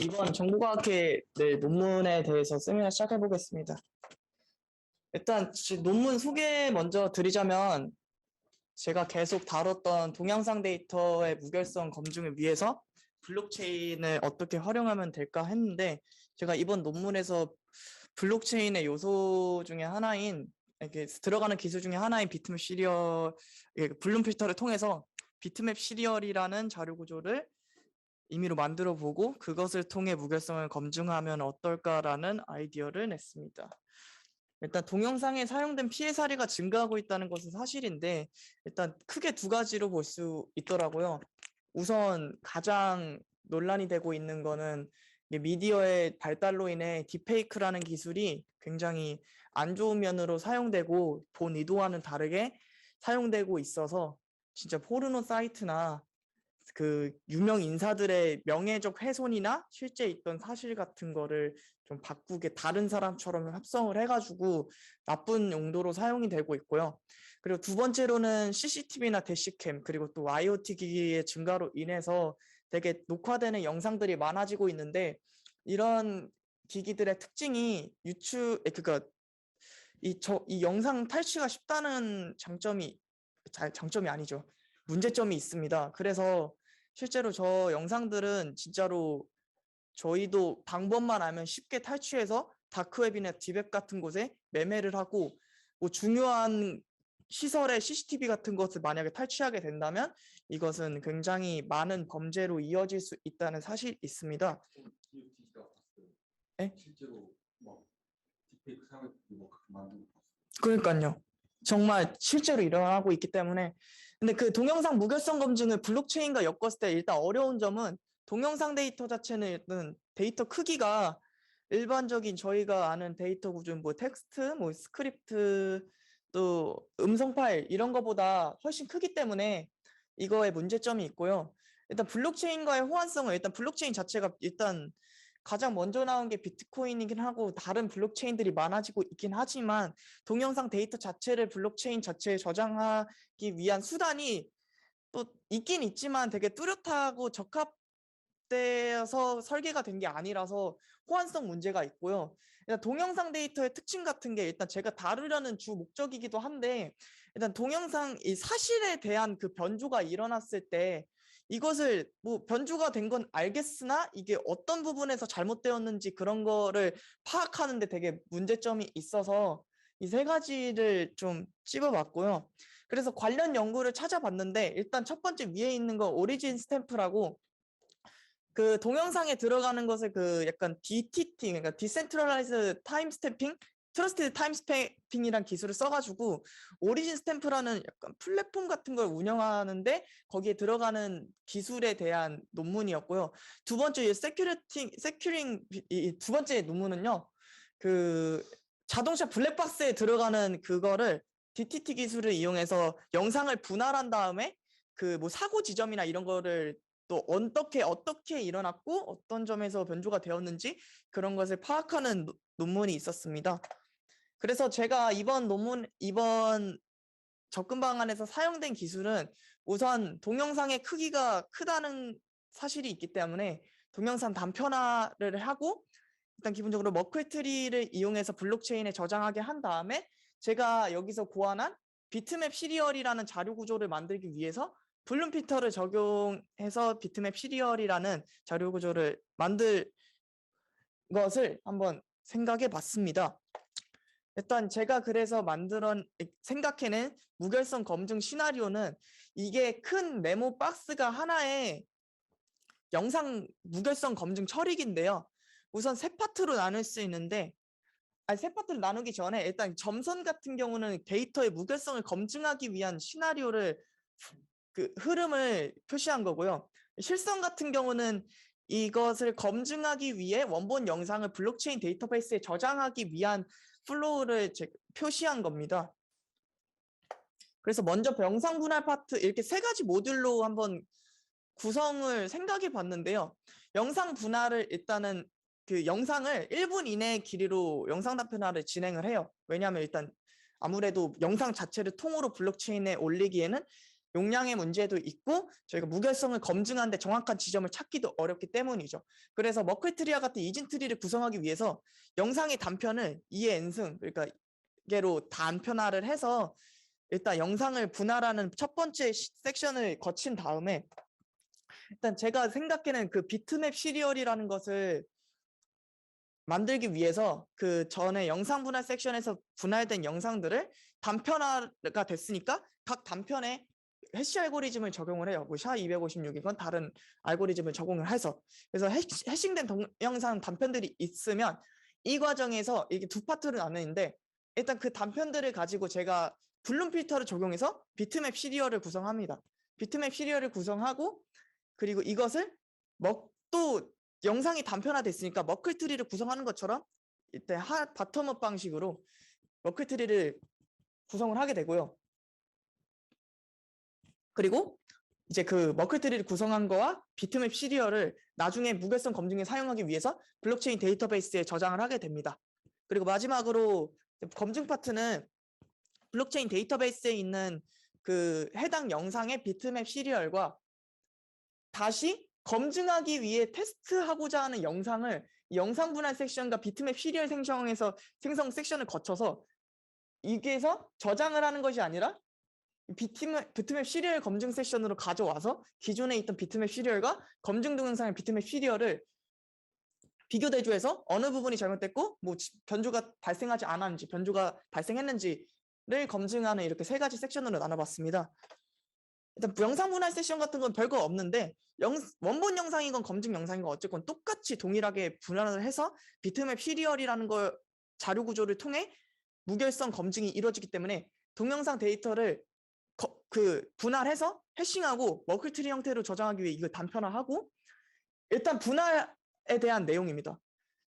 이번 정보과학회 논문에 대해서 세미나 시작해 보겠습니다. 일단 논문 소개 먼저 드리자면 제가 계속 다뤘던 동영상 데이터의 무결성 검증을 위해서 블록체인을 어떻게 활용하면 될까 했는데 제가 이번 논문에서 블록체인의 요소 중에 하나인 이렇게 들어가는 기술 중에 하나인 비트맵 시리얼 블룸 필터를 통해서 비트맵 시리얼이라는 자료 구조를 임의로 만들어 보고 그것을 통해 무결성을 검증하면 어떨까라는 아이디어를 냈습니다. 일단 동영상에 사용된 피해 사례가 증가하고 있다는 것은 사실인데 일단 크게 두 가지로 볼 수 있더라고요. 우선 가장 논란이 되고 있는 거는 미디어의 발달로 인해 딥페이크라는 기술이 굉장히 안 좋은 면으로 사용되고 본 의도와는 다르게 사용되고 있어서 진짜 포르노 사이트나 그 유명 인사들의 명예적 훼손이나 실제 있던 사실 같은 거를 좀 바꾸게 다른 사람처럼 합성을 해가지고 나쁜 용도로 사용이 되고 있고요. 그리고 두 번째로는 CCTV나 대시캠 그리고 또 IoT 기기의 증가로 인해서 되게 녹화되는 영상들이 많아지고 있는데 이런 기기들의 특징이 그러니까 이 영상 탈취가 쉽다는 장점이 아니죠. 문제점이 있습니다. 그래서 실제로 저 영상들은 진짜로 저희도 방법만 알면 쉽게 탈취해서 다크웹이나 디웹 같은 곳에 매매를 하고 뭐 중요한 시설의 CCTV 같은 것을 만약에 탈취하게 된다면 이것은 굉장히 많은 범죄로 이어질 수 있다는 사실이 있습니다. 네? 실제로 뭐 딥페이크 사용해서 뭐 그렇게 만든 거. 그러니까요. 정말 실제로 일어나고 있기 때문에 근데 그 동영상 무결성 검증을 블록체인과 엮었을 때 일단 어려운 점은 동영상 데이터 자체는 일단 데이터 크기가 일반적인 저희가 아는 데이터 구조 뭐 텍스트, 뭐 스크립트 또 음성 파일 이런 거보다 훨씬 크기 때문에 이거에 문제점이 있고요. 일단 블록체인과의 호환성은 일단 블록체인 자체가 일단 가장 먼저 나온 게 비트코인이긴 하고 다른 블록체인들이 많아지고 있긴 하지만 동영상 데이터 자체를 블록체인 자체에 저장하기 위한 수단이 또 있긴 있지만 되게 뚜렷하고 적합돼서 설계가 된 게 아니라서 호환성 문제가 있고요. 일단 동영상 데이터의 특징 같은 게 일단 제가 다루려는 주 목적이기도 한데 일단 동영상 이 사실에 대한 그 변조가 일어났을 때 이것을 뭐 변조가 된 건 알겠으나 이게 어떤 부분에서 잘못되었는지 그런 거를 파악하는데 되게 문제점이 있어서 이 세 가지를 좀 찝어봤고요. 그래서 관련 연구를 찾아봤는데 일단 첫 번째 위에 있는 거 오리진 스탬프라고 그 동영상에 들어가는 것을 그 약간 DTT 그러니까 디센트럴라이즈 타임 스탬핑 트러스티드 타임 스탬핑이란 기술을 써가지고 오리진 스탬프라는 약간 플랫폼 같은 걸 운영하는데 거기에 들어가는 기술에 대한 논문이었고요. 두 번째 세큐링 두 번째 논문은요. 그 자동차 블랙박스에 들어가는 그거를 DTT 기술을 이용해서 영상을 분할한 다음에 그 뭐 사고 지점이나 이런 거를 또 어떻게 일어났고 어떤 점에서 변조가 되었는지 그런 것을 파악하는 논문이 있었습니다. 그래서 제가 이번 접근 방안에서 사용된 기술은 우선 동영상의 크기가 크다는 사실이 있기 때문에 동영상 단편화를 하고 일단 기본적으로 머클 트리를 이용해서 블록체인에 저장하게 한 다음에 제가 여기서 고안한 비트맵 시리얼이라는 자료 구조를 만들기 위해서 블룸 필터를 적용해서 비트맵 시리얼이라는 자료 구조를 만들 것을 한번 생각해 봤습니다. 일단 제가 그래서 생각해낸 무결성 검증 시나리오는 이게 큰 메모 박스가 하나의 영상 무결성 검증 처리기인데요. 우선 세 파트로 나눌 수 있는데 세 파트를 나누기 전에 일단 점선 같은 경우는 데이터의 무결성을 검증하기 위한 시나리오를 그 흐름을 표시한 거고요. 실선 같은 경우는 이것을 검증하기 위해 원본 영상을 블록체인 데이터베이스에 저장하기 위한 플로우를 표시한 겁니다. 그래서 먼저 영상 분할 파트 이렇게 세 가지 모듈로 한번 구성을 생각해 봤는데요. 영상 분할을 일단은 그 영상을 1분 이내 길이로 영상 단편화를 진행을 해요. 왜냐하면 일단 아무래도 영상 자체를 통으로 블록체인에 올리기에는 용량의 문제도 있고 저희가 무결성을 검증하는데 정확한 지점을 찾기도 어렵기 때문이죠. 그래서 머클트리와 같은 이진 트리를 구성하기 위해서 영상의 단편을 2의 n승 그러니까 개로 단편화를 해서 일단 영상을 분할하는 첫 번째 섹션을 거친 다음에 일단 제가 생각에는 그 비트맵 시리얼이라는 것을 만들기 위해서 그 전에 영상 분할 섹션에서 분할된 영상들을 단편화가 됐으니까 각 단편에 해시 알고리즘을 적용을 해요. 뭐 SHA-256이건 다른 알고리즘을 적용을 해서 그래서 해싱된 동영상 단편들이 있으면 이 과정에서 이게 두 파트로 나누는데 일단 그 단편들을 가지고 제가 블룸 필터를 적용해서 비트맵 시리얼을 구성합니다. 비트맵 시리얼을 구성하고 그리고 이것을 또 영상이 단편화됐으니까 머클트리를 구성하는 것처럼 이때 바텀업 방식으로 머클트리를 구성을 하게 되고요. 그리고 이제 그 머클트리를 구성한 거와 비트맵 시리얼을 나중에 무결성 검증에 사용하기 위해서 블록체인 데이터베이스에 저장을 하게 됩니다. 그리고 마지막으로 검증 파트는 블록체인 데이터베이스에 있는 그 해당 영상의 비트맵 시리얼과 다시 검증하기 위해 테스트하고자 하는 영상을 영상 분할 섹션과 비트맵 시리얼 생성 섹션을 거쳐서 이게서 저장을 하는 것이 아니라 비트맵 시리얼 검증 섹션으로 가져와서 기존에 있던 비트맵 시리얼과 검증 동영상의 비트맵 시리얼을 비교 대조해서 어느 부분이 잘못됐고 뭐 변조가 발생하지 않았는지 변조가 발생했는지를 검증하는 이렇게 세 가지 섹션으로 나눠봤습니다. 일단 영상 분할 세션 같은 건 별거 없는데 원본 영상이건 검증 영상이건 어쨌건 똑같이 동일하게 분할을 해서 비트맵 시리얼이라는 걸 자료 구조를 통해 무결성 검증이 이루어지기 때문에 동영상 데이터를 분할해서 해싱하고 머클트리 형태로 저장하기 위해 이걸 단편화하고 일단 분할에 대한 내용입니다.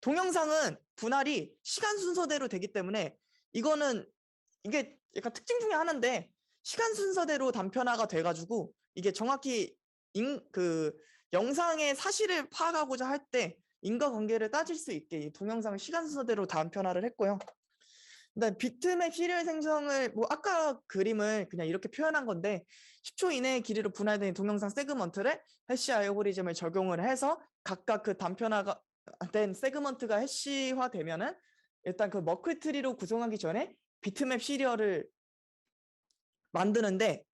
동영상은 분할이 시간 순서대로 되기 때문에 이게 약간 특징 중에 하나인데 시간 순서대로 단편화가 돼가지고 이게 정확히 그 영상의 사실을 파악하고자 할 때 인과관계를 따질 수 있게 이 동영상을 시간 순서대로 단편화를 했고요. 근데 비트맵 시리얼 생성을 뭐 아까 그림을 그냥 이렇게 표현한 건데 10초 이내의 길이로 분할된 동영상 세그먼트를 해시 알고리즘을 적용을 해서 각각 그 단편화가 된 세그먼트가 해시화 되면은 일단 그 머클트리로 구성하기 전에 비트맵 시리얼을 만드는데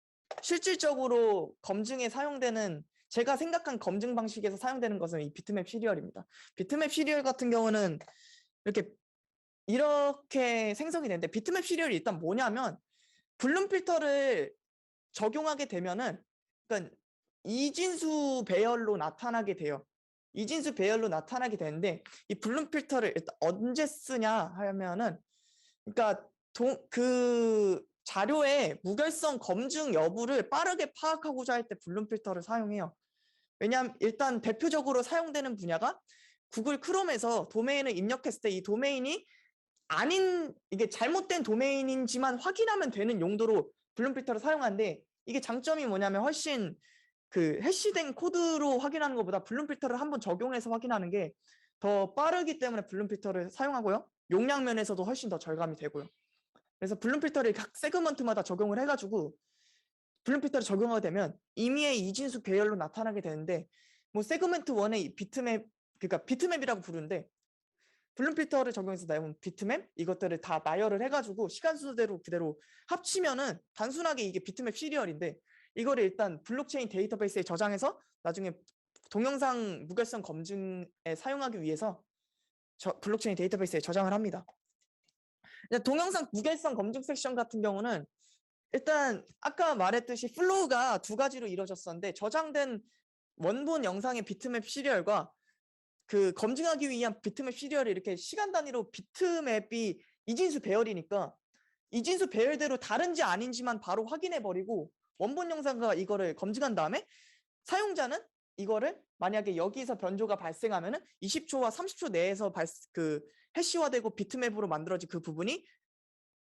실질적으로 검증에 사용되는 제가 생각한 검증 방식에서 사용되는 것은 이 비트맵 시리얼입니다. 비트맵 시리얼 같은 경우는 이렇게 생성이 되는데 비트맵 시리얼이 일단 뭐냐면 블룸 필터를 적용하게 되면은 그러니까 이진수 배열로 나타나게 돼요. 이진수 배열로 나타나게 되는데 이 블룸 필터를 일단 언제 쓰냐 하면은 그러니까 그 자료의 무결성 검증 여부를 빠르게 파악하고자 할 때 블룸 필터를 사용해요. 왜냐하면 일단 대표적으로 사용되는 분야가 구글 크롬에서 도메인을 입력했을 때 이 도메인이 이게 잘못된 도메인인지만 확인하면 되는 용도로 블룸 필터를 사용하는데 이게 장점이 뭐냐면 훨씬 그 해시된 코드로 확인하는 것보다 블룸 필터를 한번 적용해서 확인하는 게 더 빠르기 때문에 블룸 필터를 사용하고요. 용량 면에서도 훨씬 더 절감이 되고요. 그래서 블룸 필터를 각 세그먼트마다 적용을 해가지고 블룸 필터를 적용하게 되면 임의의 이진수 배열로 나타나게 되는데 뭐 세그먼트 1의 비트맵 그러니까 비트맵이라고 부르는데 블룸 필터를 적용해서 나온 비트맵 이것들을 다 나열을 해가지고 시간 순서대로 그대로 합치면은 단순하게 이게 비트맵 시리얼인데 이거를 일단 블록체인 데이터베이스에 저장해서 나중에 동영상 무결성 검증에 사용하기 위해서 블록체인 데이터베이스에 저장을 합니다. 동영상 무결성 검증 섹션 같은 경우는 일단 아까 말했듯이 플로우가 두 가지로 이루어졌었는데 저장된 원본 영상의 비트맵 시리얼과 그 검증하기 위한 비트맵 시리얼이 이렇게 시간 단위로 비트맵이 이진수 배열이니까 이진수 배열대로 다른지 아닌지만 바로 확인해 버리고 원본 영상과 이거를 검증한 다음에 사용자는 이거를 만약에 여기서 변조가 발생하면은 20초와 30초 내에서 그 해시화되고 비트맵으로 만들어진 그 부분이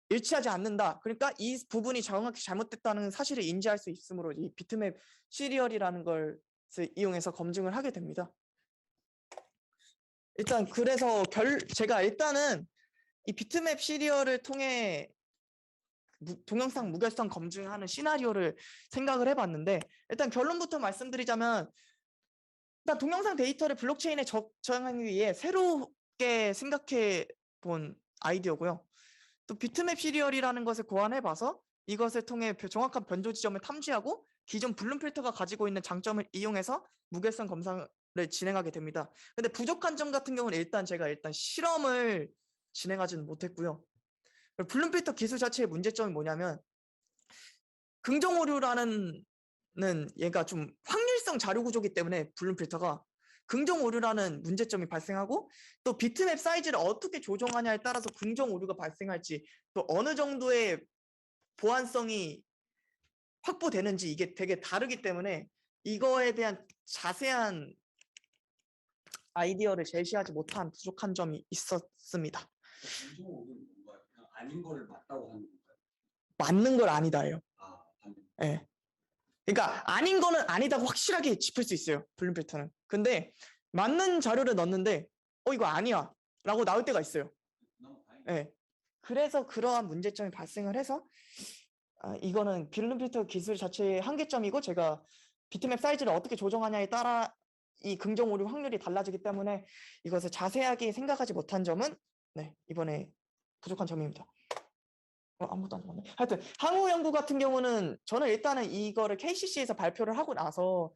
일치하지 않는다. 그러니까 이 부분이 정확히 잘못됐다는 사실을 인지할 수 있으므로 이 비트맵 시리얼이라는 걸 이용해서 검증을 하게 됩니다. 일단 그래서 제가 일단은 이 비트맵 시리얼을 통해 동영상 무결성 검증하는 시나리오를 생각을 해봤는데 일단 결론부터 말씀드리자면 일단 동영상 데이터를 블록체인에 저장하기 위해 새롭게 생각해 본 아이디어고요. 또 비트맵 시리얼이라는 것을 고안해봐서 이것을 통해 정확한 변조 지점을 탐지하고 기존 블룸 필터가 가지고 있는 장점을 이용해서 무결성 검사를 진행하게 됩니다. 근데 부족한 점 같은 경우는 제가 실험을 진행하지는 못했고요. 블룸 필터 기술 자체의 문제점이 뭐냐면 긍정 오류라는 얘가 좀 확률성 자료 구조기 때문에 블룸 필터가 긍정 오류라는 문제점이 발생하고 또 비트맵 사이즈를 어떻게 조정하냐에 따라서 긍정 오류가 발생할지 또 어느 정도의 보안성이 확보되는지 이게 되게 다르기 때문에 이거에 대한 자세한 아이디어를 제시하지 못한 부족한 점이 있었습니다. 공정 오류는 뭔가요? 그냥 아닌 거를 맞다고 하는 건가요? 맞는 걸 아니다예요. 아, 반대. 예. 그러니까 아닌 거는 아니다고 확실하게 짚을 수 있어요. 블룸 필터는. 근데 맞는 자료를 넣었는데 이거 아니야 라고 나올 때가 있어요. 그나마 다행이네. 예. 그래서 그러한 문제점이 발생을 해서 이거는 블룸 필터 기술 자체의 한계점이고 제가 비트맵 사이즈를 어떻게 조정하냐에 따라 이 긍정 오류 확률이 달라지기 때문에 이것을 자세하게 생각하지 못한 점은 이번에 부족한 점입니다. 아무것도 안 적었네. 하여튼 향후 연구 같은 경우는 저는 일단은 이거를 KCC에서 발표를 하고 나서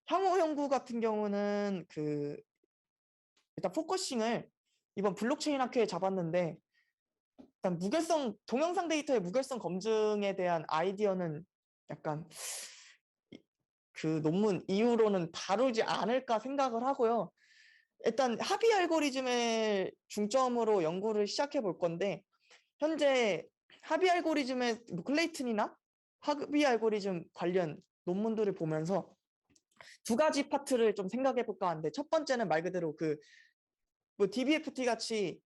향후 연구 같은 경우는 일단 포커싱을 이번 블록체인 학회에 잡았는데 일단 동영상 데이터의 무결성 검증에 대한 아이디어는 약간 그 논문 이후로는 다루지 않을까 생각을 하고요. 일단 합의 알고리즘을 중점으로 연구를 시작해 볼 건데 현재 합의 알고리즘의 클레이튼이나 합의 알고리즘 관련 논문들을 보면서 두 가지 파트를 좀 생각해 볼까 하는데 첫 번째는 말 그대로 DBFT,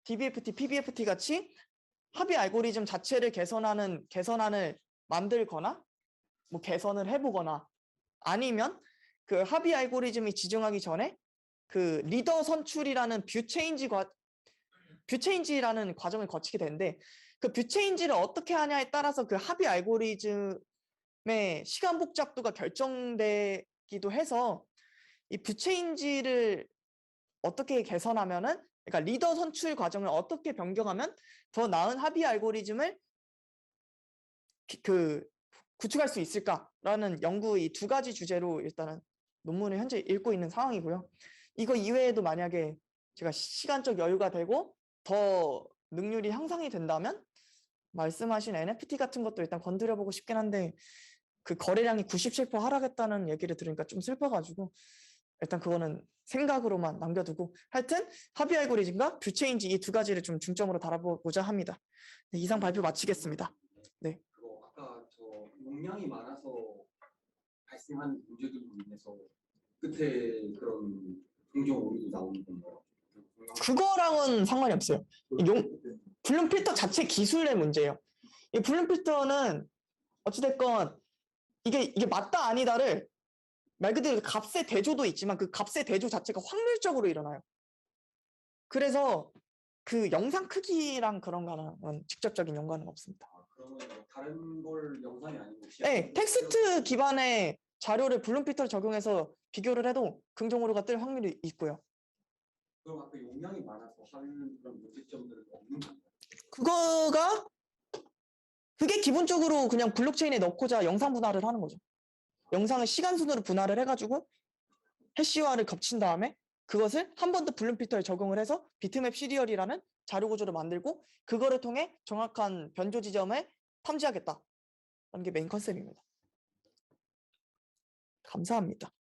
PBFT 같이 합의 알고리즘 자체를 개선안을 만들거나 개선을 해보거나 아니면 그 합의 알고리즘이 지정하기 전에 그 리더 선출이라는 뷰체인지라는 과정을 거치게 되는데 그 뷰체인지를 어떻게 하냐에 따라서 그 합의 알고리즘의 시간 복잡도가 결정되기도 해서 이 뷰체인지를 어떻게 개선하면은 그러니까 리더 선출 과정을 어떻게 변경하면 더 나은 합의 알고리즘을 구축할 수 있을까라는 연구 이 두 가지 주제로 일단은 논문을 현재 읽고 있는 상황이고요. 이거 이외에도 만약에 제가 시간적 여유가 되고 더 능률이 향상이 된다면 말씀하신 NFT 같은 것도 일단 건드려보고 싶긴 한데 그 거래량이 97% 하락했다는 얘기를 들으니까 좀 슬퍼가지고 일단 그거는 생각으로만 남겨두고 하여튼 합의 알고리즘과 뷰체인지 이 두 가지를 좀 중점으로 다뤄보고자 합니다. 네, 이상 발표 마치겠습니다. 네. 그거 아까 저 용량이 많아서 발생한 문제들로 인해서 끝에 그런 긍정 오류도 나오는 건가요? 그거랑은 상관이 없어요. 블룸 필터 자체 기술의 문제예요. 이 블룸 필터는 어찌됐건 이게 맞다 아니다를 말 그대로 값의 대조도 있지만 그 값의 대조 자체가 확률적으로 일어나요. 그래서 그 영상 크기랑 그런 거랑은 직접적인 연관은 없습니다. 그러면 다른 걸 영상이 아니고 네, 텍스트 기반의 자료를 블룸 필터를 적용해서 비교를 해도 긍정 오류가 뜰 확률이 있고요. 그럼 아까 용량이 많아서 하는 그런 문제점들은 없는 건가요? 그게 기본적으로 그냥 블록체인에 넣고자 영상 분할을 하는 거죠. 영상을 시간 순으로 분할을 해가지고 해시화를 겹친 다음에 그것을 한 번 더 블룸 필터에 적용을 해서 비트맵 시리얼이라는 자료 구조를 만들고 그거를 통해 정확한 변조 지점을 탐지하겠다라는 게 메인 컨셉입니다. 감사합니다.